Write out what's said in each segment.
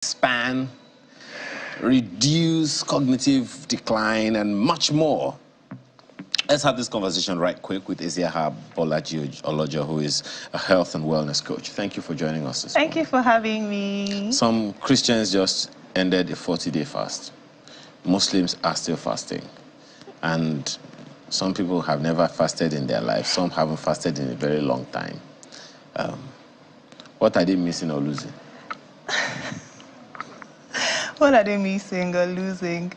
span, reduce cognitive decline, and much more. Let's have this conversation right quick with Eziaha Bolaji-Olojo, who is a health and wellness coach. Thank you for joining us this morning. Thank you for having me. Some Christians just ended a 40-day fast. Muslims are still fasting. And some people have never fasted in their life. Some haven't fasted in a very long time. What are they missing or losing? What are they missing or losing?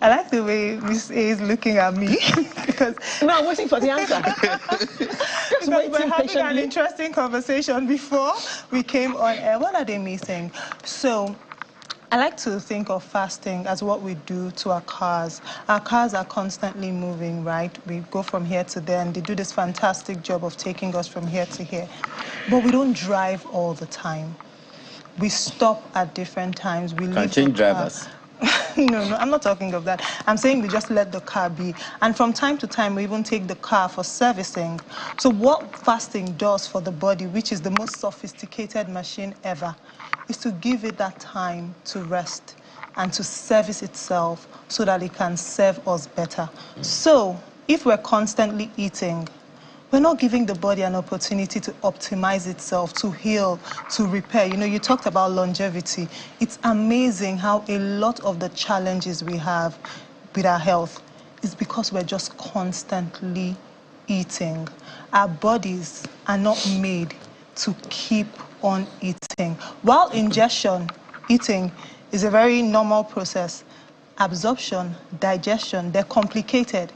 I like the way Miss A is looking at me because no, I'm waiting for the answer. because we're having an interesting conversation before we came on air. What are they missing? So I like to think of fasting as what we do to our cars. Our cars are constantly moving, right? We go from here to there, and they do this fantastic job of taking us from here to here. But we don't drive all the time. We stop at different times. We Can change drivers. No, I'm not talking of that. I'm saying we just let the car be. And from time to time, we even take the car for servicing. So what fasting does for the body, which is the most sophisticated machine ever, is to give it that time to rest and to service itself so that it can serve us better. So if we're constantly eating, we're not giving the body an opportunity to optimize itself, to heal, to repair. You know, you talked about longevity. It's amazing how a lot of the challenges we have with our health is because we're just constantly eating. Our bodies are not made to keep on eating. While ingestion, eating, is a very normal process, absorption, digestion, they're complicated.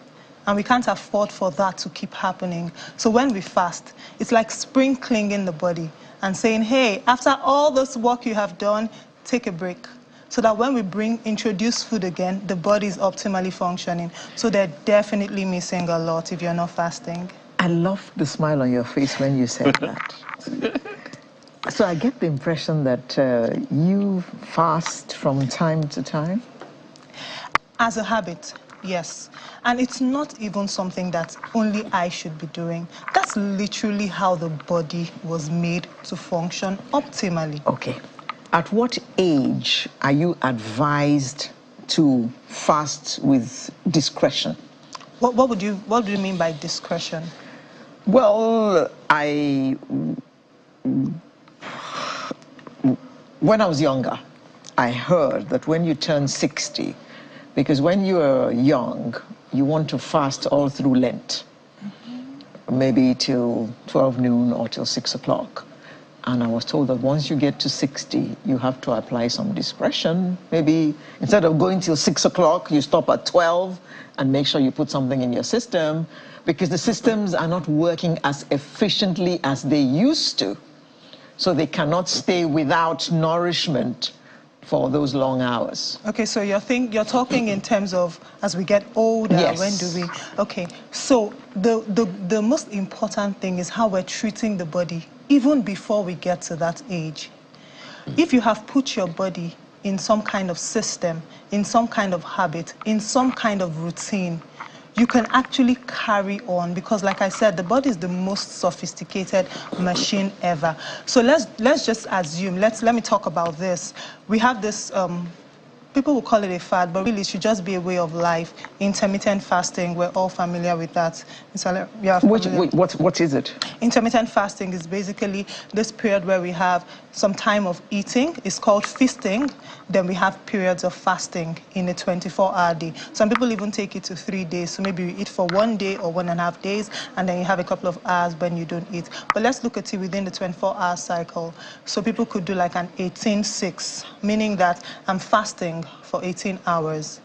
And we can't afford for that to keep happening. So when we fast, it's like sprinkling in the body and saying, hey, after all this work you have done, take a break. So that when we introduce food again, the body is optimally functioning. So they're definitely missing a lot if you're not fasting. I love the smile on your face when you said that. So I get the impression that you fast from time to time? As a habit. Yes, and it's not even something that only I should be doing. That's literally how the body was made to function optimally. Okay. At what age are you advised to fast with discretion? What do you mean by discretion? Well, when I was younger, I heard that when you turn 60, because when you are young, you want to fast all through Lent, maybe till 12 noon or till 6 o'clock. And I was told that once you get to 60, you have to apply some discretion. Maybe instead of going till 6 o'clock, you stop at 12 and make sure you put something in your system, because the systems are not working as efficiently as they used to. So they cannot stay without nourishment for those long hours. Okay, so you're talking in terms of as we get older, yes. When do we? Okay, so the most important thing is how we're treating the body even before we get to that age. If you have put your body in some kind of system, in some kind of habit, in some kind of routine, you can actually carry on, because like I said, the body is the most sophisticated machine ever. So let's just assume, let me talk about this. We have this, people will call it a fad, but really it should just be a way of life. Intermittent fasting, we're all familiar with that. What is it? Intermittent fasting is basically this period where we have some time of eating. It's called feasting. Then we have periods of fasting in a 24-hour day. Some people even take it to 3 days. So maybe you eat for 1 day or 1.5 days, and then you have a couple of hours when you don't eat. But let's look at it within the 24-hour cycle. So people could do like an 18-6, meaning that I'm fasting for 18 hours.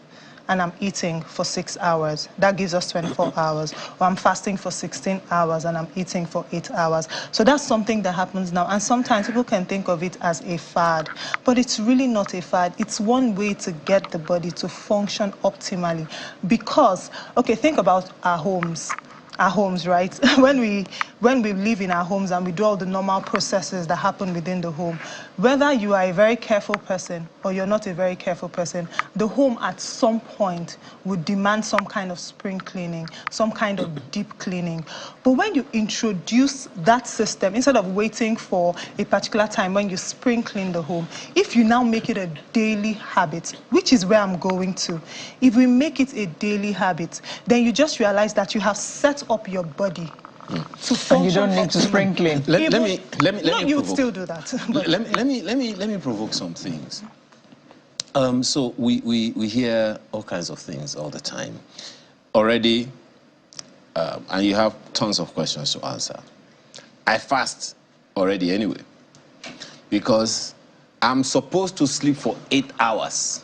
And I'm eating for 6 hours. That gives us 24 hours. Or I'm fasting for 16 hours and I'm eating for 8 hours. So that's something that happens now. And sometimes people can think of it as a fad, but it's really not a fad. It's one way to get the body to function optimally. Because, okay, think about our homes. our homes, right? when we live in our homes and we do all the normal processes that happen within the home, whether you are a very careful person or you're not a very careful person, the home at some point would demand some kind of spring cleaning, some kind of deep cleaning. But when you introduce that system, instead of waiting for a particular time when you spring clean the home, if you now make it a daily habit, which is where I'm going to, if we make it a daily habit, then you just realize that you have set up your body to function. And you don't need to spring clean. Let me you would still do that. let me provoke some things. So we hear all kinds of things all the time already, and you have tons of questions to answer. I fast already anyway because I'm supposed to sleep for 8 hours.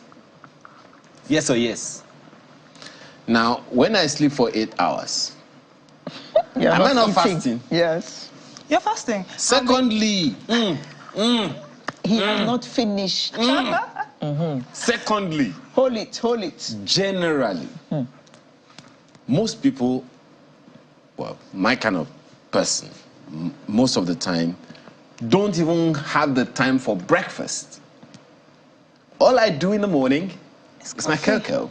Yes or yes? Now, when I sleep for 8 hours, am I not fasting? Yes. You're fasting. Secondly, He has not finished. secondly, Hold it. generally, most people, well, my kind of person, most of the time, don't even have the time for breakfast. All I do in the morning is my cocoa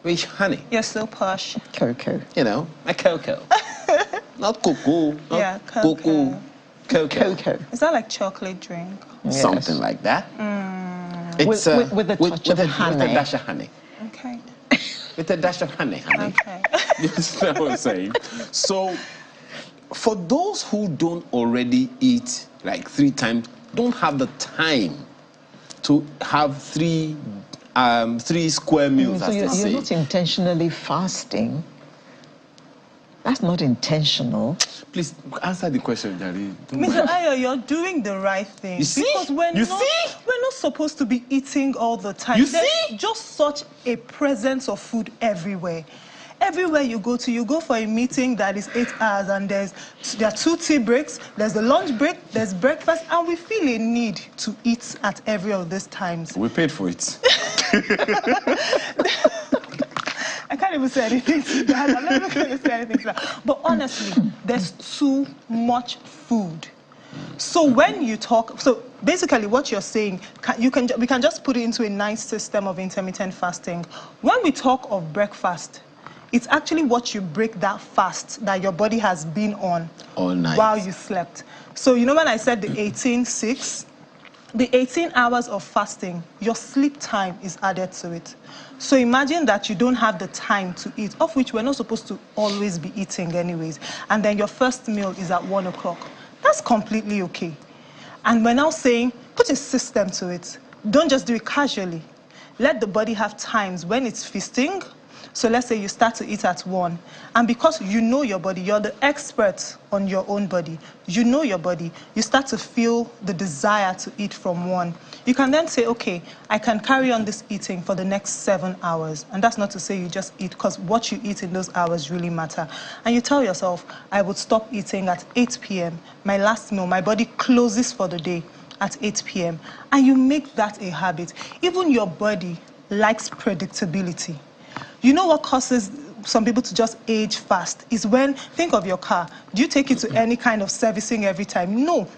with honey. You're so posh. Cocoa. You know, my cocoa. Not cocoa. Not Yeah, cocoa. Cocoa. Is that like chocolate drink? Yes. Something like that. It's With a touch of honey. With a dash of honey. Okay. With a dash of honey. Okay. You understand what I'm saying? So, for those who don't already eat like 3 times, don't have the time to have 3 square meals, So as they you're say. not intentionally fasting. That's not intentional. Please answer the question, Jari. Mr. Ayo, you're doing the right thing. You see? Because we're not supposed to be eating all the time. You There's see? just such a presence of food everywhere. Everywhere you go for a meeting that is 8 hours, and there are 2 tea breaks, there's the lunch break, there's breakfast, and we feel a need to eat at every of these times. We paid for it. I can't even say anything to that. I'm not even going to say anything to that. But honestly, there's too much food. So when you talk, so basically what you're saying, we can just put it into a nice system of intermittent fasting. When we talk of breakfast, it's actually what you break that fast that your body has been on all night while you slept. So you know when I said the 18-6, the 18 hours of fasting, your sleep time is added to it. So imagine that you don't have the time to eat, of which we're not supposed to always be eating anyways, and then your first meal is at 1 o'clock. That's completely okay. And we're now saying, put a system to it. Don't just do it casually. Let the body have times when it's feasting. So let's say you start to eat at 1, and because you know your body, you're the expert on your own body, you know your body, you start to feel the desire to eat from 1. You can then say, okay, I can carry on this eating for the next 7 hours. And that's not to say you just eat, because what you eat in those hours really matter. And you tell yourself, I would stop eating at 8 p.m. My last meal, my body closes for the day at 8 p.m. And you make that a habit. Even your body likes predictability. You know what causes some people to just age fast is when, think of your car. Do you take it to any kind of servicing every time? No.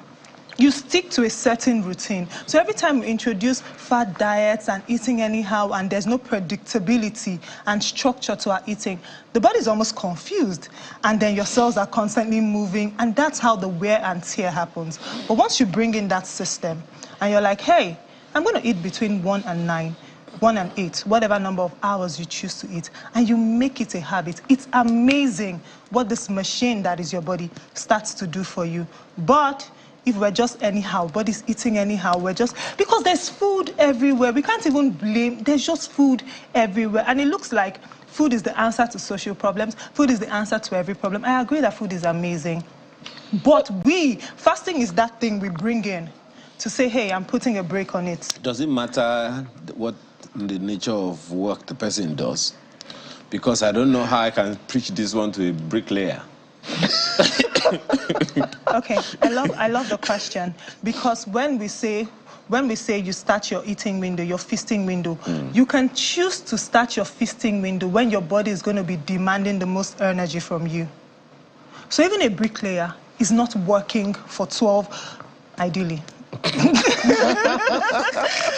You stick to a certain routine. So every time we introduce fad diets and eating anyhow, and there's no predictability and structure to our eating, the body is almost confused. And then your cells are constantly moving, and that's how the wear and tear happens. But once you bring in that system, and you're like, hey, I'm going to eat between 1 and 9, 1 and 8, whatever number of hours you choose to eat, and you make it a habit. It's amazing what this machine that is your body starts to do for you. But if we're just anyhow, body's eating anyhow, because there's food everywhere. We can't even blame, there's just food everywhere. And it looks like food is the answer to social problems. Food is the answer to every problem. I agree that food is amazing. But fasting is that thing we bring in to say, hey, I'm putting a break on it. Does it matter what the nature of work the person does? Because I don't know how I can preach this one to a bricklayer. Okay, I love the question, because when we say you start your eating window, your feasting window, you can choose to start your feasting window when your body is going to be demanding the most energy from you. So even a bricklayer is not working for 12, ideally.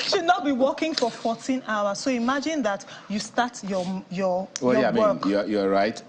Should not be working for 14 hours. So imagine that you start your work. You're right.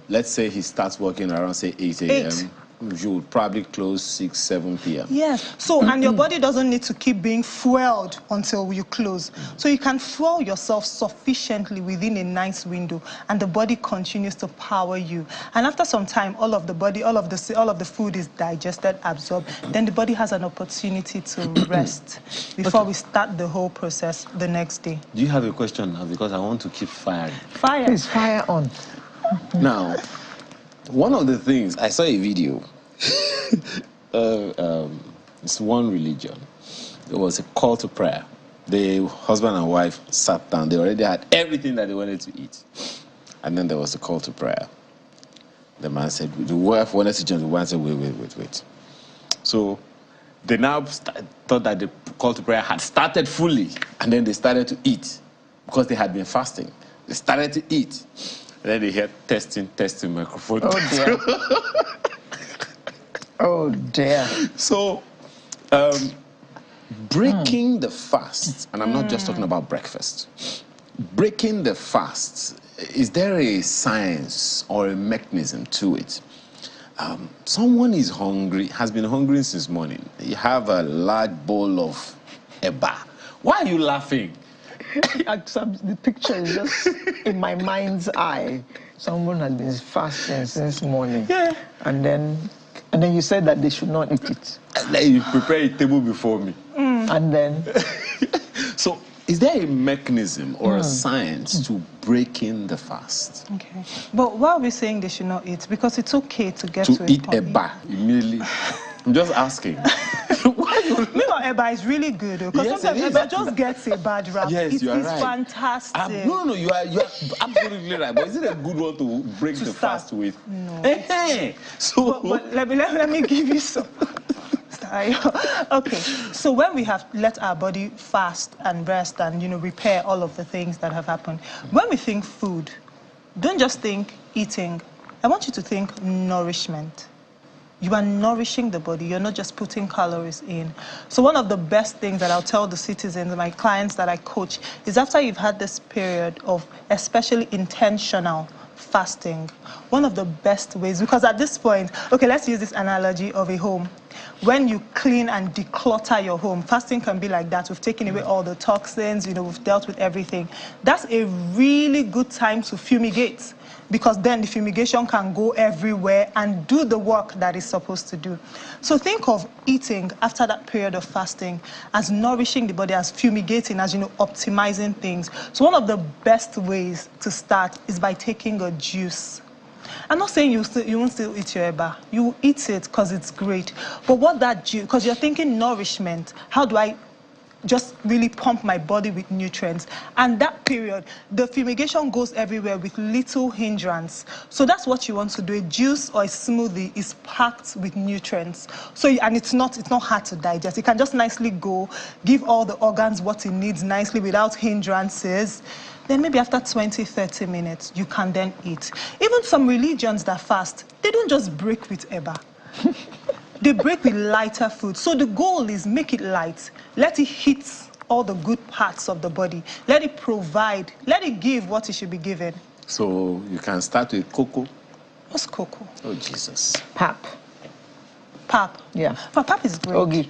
Let's say he starts working around, say, 8 a.m. You would probably close 6, 7 p.m. Yes. So, and your body doesn't need to keep being fueled until you close. So you can fuel yourself sufficiently within a nice window, and the body continues to power you. And after some time, all of the food is digested, absorbed. Then the body has an opportunity to rest before we start the whole process the next day. Do you have a question now? Because I want to keep firing. Fire. Please, fire on. Now, one of the things, I saw a video. It's one religion. It was a call to prayer. The husband and wife sat down. They already had everything that they wanted to eat. And then there was a call to prayer. The man said, the wife wanted to join. The wife said, wait. So they now thought that the call to prayer had started fully. And then they started to eat because they had been fasting. They started to eat. And then they heard testing microphone. Oh, dear. Oh, dear. So, breaking the fast, and I'm not just talking about breakfast, breaking the fast, is there a science or a mechanism to it? Someone is hungry, has been hungry since morning. You have a large bowl of eba. Why are you laughing? The picture is just in my mind's eye. Someone has been fasting since morning. Yeah. And then you said that they should not eat it. And then you prepare a table before me. And then... So, is there a mechanism or a science to breaking the fast? Okay. But why are we saying they should not eat? Because it's okay to get to eat eba immediately. I'm just asking. Why you... Eba is really good, because Yes, sometimes Eba just gets a bad rap. Yes, you are right. It's fantastic. No, you are absolutely right. But is it a good one to break the fast with? No. Hey. So but let me give you some. Okay, so when we have let our body fast and rest and repair all of the things that have happened, when we think food, don't just think eating. I want you to think nourishment. You are nourishing the body. You're not just putting calories in. So one of the best things that I'll tell the citizens, my clients that I coach, is after you've had this period of especially intentional fasting, one of the best ways, because at this point, okay, let's use this analogy of a home. When you clean and declutter your home, fasting can be like that. We've taken away all the toxins, we've dealt with everything. That's a really good time to fumigate, because then the fumigation can go everywhere and do the work that it's supposed to do. So think of eating after that period of fasting as nourishing the body, as fumigating, as optimizing things. So one of the best ways to start is by taking a juice. I'm not saying you won't still eat your eba. You eat it because it's great. But what that juice, because you're thinking nourishment, how do I just really pump my body with nutrients? And that period, the fumigation goes everywhere with little hindrance. So that's what you want to do. A juice or a smoothie is packed with nutrients. So, and it's not hard to digest. It can just nicely go, give all the organs what it needs nicely without hindrances. Then maybe after 20, 30 minutes, you can then eat. Even some religions that fast, they don't just break with eba. They break with lighter food. So the goal is make it light. Let it hit all the good parts of the body. Let it provide. Let it give what it should be given. So you can start with cocoa. What's cocoa? Oh, Jesus. Pap. Pap. Yeah. Pap is great. Ogi.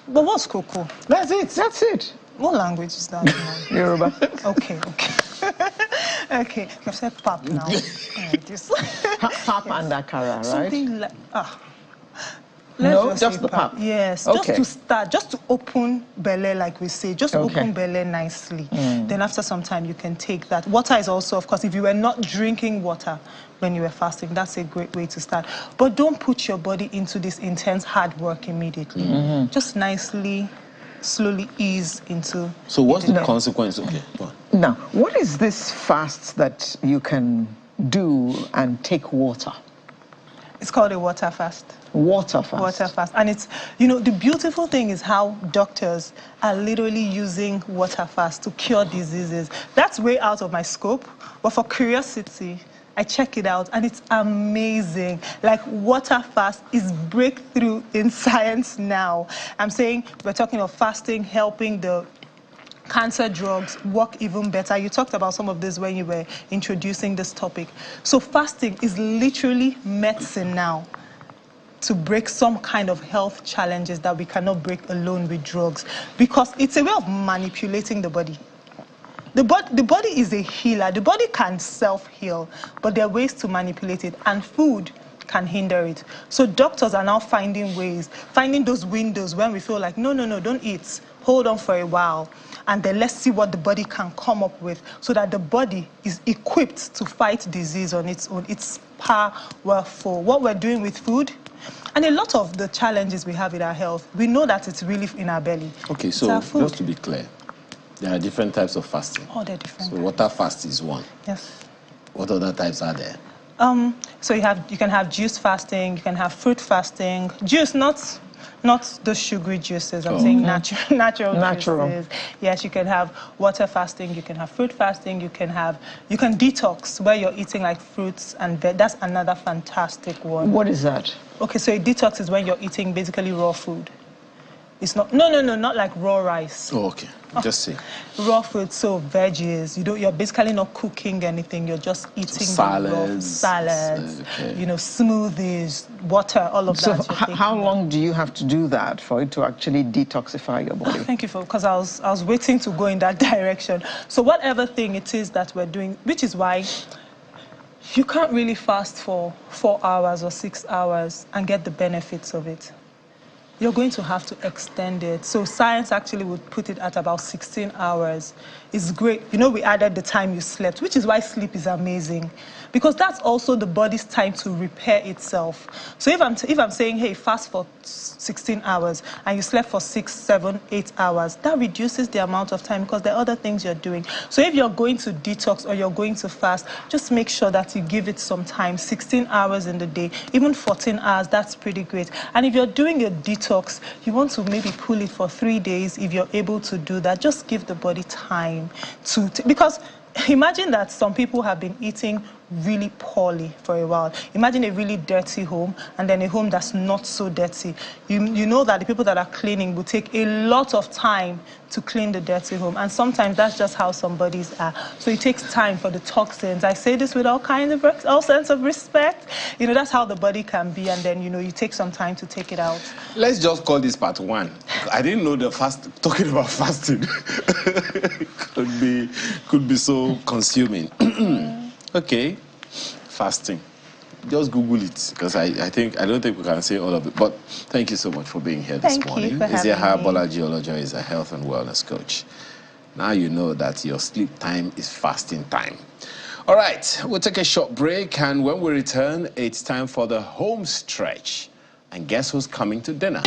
But what's cocoa? That's it. What language is that? Yoruba. Okay. Okay, you've said pap now. Pap and akara, right? Something like... No, just the pap. Yes, okay. Just to start, just to open belly, like we say, just open belly nicely. Then after some time, you can take that. Water is also, of course, if you were not drinking water when you were fasting, that's a great way to start. But don't put your body into this intense hard work immediately. Just nicely, slowly ease into... So what's the consequence? Okay, go on. Now, what is this fast that you can do and take water? It's called a water fast. Water fast. Water fast. And it's, the beautiful thing is how doctors are literally using water fast to cure diseases. That's way out of my scope, but for curiosity, I check it out, and it's amazing. Like, water fast is breakthrough in science now. I'm saying we're talking of fasting, helping the cancer drugs work even better. You talked about some of this when you were introducing this topic. So fasting is literally medicine now to break some kind of health challenges that we cannot break alone with drugs, because it's a way of manipulating the body. The body is a healer. The body can self-heal, but there are ways to manipulate it, and food can hinder it. So doctors are now finding ways, finding those windows when we feel like, no, don't eat. Hold on for a while, and then let's see what the body can come up with, so that the body is equipped to fight disease on its own. It's powerful. What we're doing with food, and a lot of the challenges we have in our health, we know that it's really in our belly. Okay, so just to be clear, there are different types of fasting. Oh, they're different. So water fast is one. Yes. What other types are there? So you can have juice fasting, you can have fruit fasting. Juice, not the sugary juices. I'm saying natural juices. Yes, you can have water fasting, you can have fruit fasting, you can detox, where you're eating like fruits and veg. That's another fantastic one. What is that? Okay, so a detox is when you're eating basically raw food. It's not not like raw rice. Oh, okay. Just say raw food, so veggies. You're basically not cooking anything. You're just eating salads, okay. Smoothies, water, all of that. So how long do you have to do that for it to actually detoxify your body? Thank you, because I was waiting to go in that direction. So whatever thing it is that we're doing, which is why you can't really fast for 4 hours or 6 hours and get the benefits of it. You're going to have to extend it. So science actually would put it at about 16 hours. It's great. We added the time you slept, which is why sleep is amazing, because that's also the body's time to repair itself. So if I'm saying, hey, fast for 16 hours and you slept for 6, 7, 8 hours, that reduces the amount of time, because there are other things you're doing. So if you're going to detox or you're going to fast, just make sure that you give it some time, 16 hours in the day, even 14 hours, that's pretty great. And if you're doing a detox, you want to maybe pull it for 3 days. If you're able to do that, just give the body time because imagine that some people have been eating really poorly for a while. Imagine a really dirty home and then a home that's not so dirty. You know that the people that are cleaning will take a lot of time to clean the dirty home, and sometimes that's just how some bodies are. So it takes time for the toxins. I say this with all sense of respect. That's how the body can be, and then you take some time to take it out. Let's just call this part 1. I didn't know talking about fasting could be so consuming. Okay, fasting. Just Google it, because I don't think we can say all of it. But thank you so much for being here this morning. Izia Bola Geology is a health and wellness coach. Now you know that your sleep time is fasting time. All right, we'll take a short break, and when we return, it's time for the home stretch. And guess who's coming to dinner?